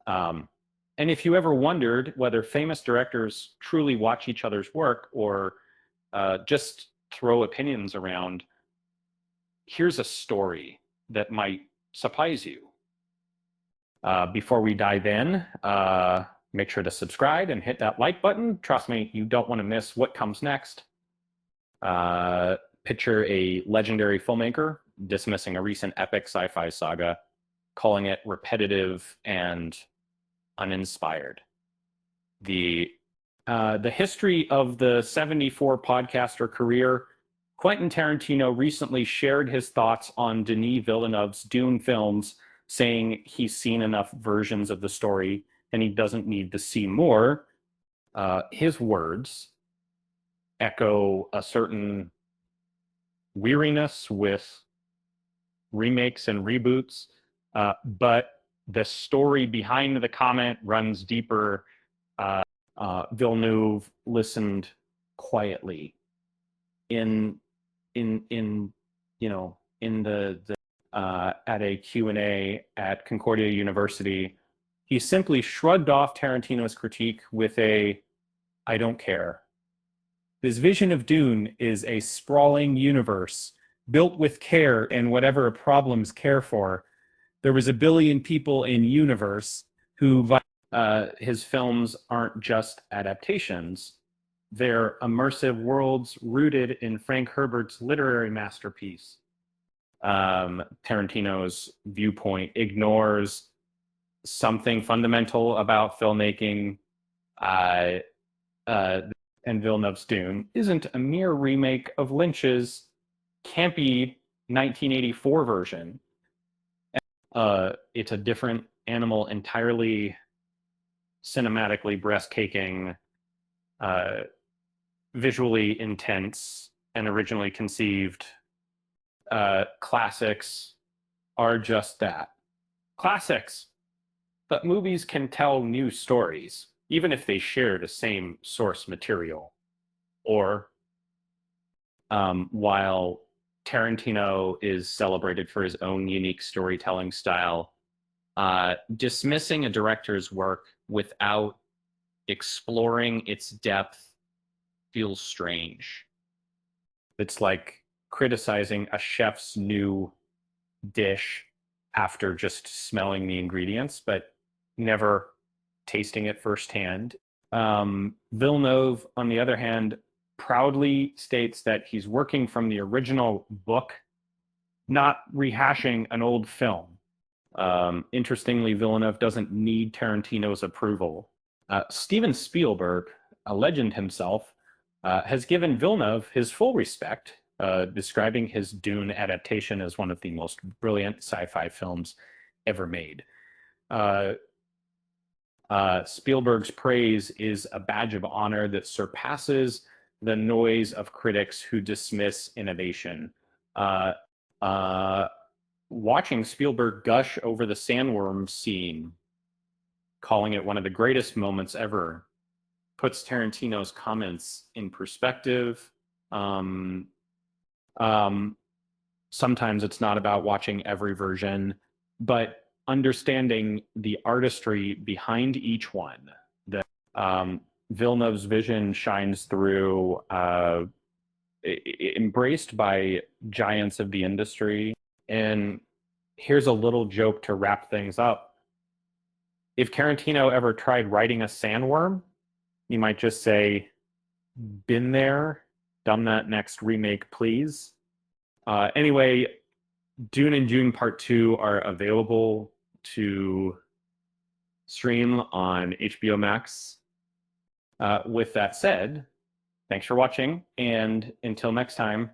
Um, and if you ever wondered whether famous directors truly watch each other's work or just throw opinions around, here's a story that might surprise you. Before we dive in, make sure to subscribe and hit that like button. Trust me, you don't want to miss what comes next. Picture a legendary filmmaker dismissing a recent epic sci-fi saga, calling it repetitive and uninspired. The history of the 74 podcaster career, Quentin Tarantino recently shared his thoughts on Denis Villeneuve's Dune films, saying he's seen enough versions of the story and he doesn't need to see more. His words echo a certain weariness with remakes and reboots, but the story behind the comment runs deeper. Villeneuve listened quietly in you know in the at a Q&A at Concordia University. He simply shrugged off Tarantino's critique with a "I don't care." His vision of Dune is a sprawling universe built with care and whatever problems care for. There was a billion people in universe who his films aren't just adaptations. They're immersive worlds rooted in Frank Herbert's literary masterpiece. Tarantino's viewpoint ignores something fundamental about filmmaking, and Villeneuve's Dune isn't a mere remake of Lynch's campy 1984 version. It's a different animal entirely, cinematically breathtaking, visually intense, and originally conceived. Classics are just that. Classics. But movies can tell new stories, even if they share the same source material. Or, while Tarantino is celebrated for his own unique storytelling style, dismissing a director's work without exploring its depth feels strange. It's like criticizing a chef's new dish after just smelling the ingredients, but never tasting it firsthand. Villeneuve, on the other hand, proudly states that he's working from the original book, not rehashing an old film. Interestingly, Villeneuve doesn't need Tarantino's approval. Steven Spielberg, a legend himself, has given Villeneuve his full respect, describing his Dune adaptation as one of the most brilliant sci-fi films ever made. Spielberg's praise is a badge of honor that surpasses the noise of critics who dismiss innovation. Watching Spielberg gush over the sandworm scene, calling it one of the greatest moments ever, puts Tarantino's comments in perspective. Sometimes it's not about watching every version, but understanding the artistry behind each one. That Villeneuve's vision shines through, embraced by giants of the industry. And here's a little joke to wrap things up. If Tarantino ever tried writing a sandworm, he might just say, "Been there, done that, next remake, please." Anyway, Dune and Dune Part 2 are available to stream on HBO Max. With that said, thanks for watching, and until next time,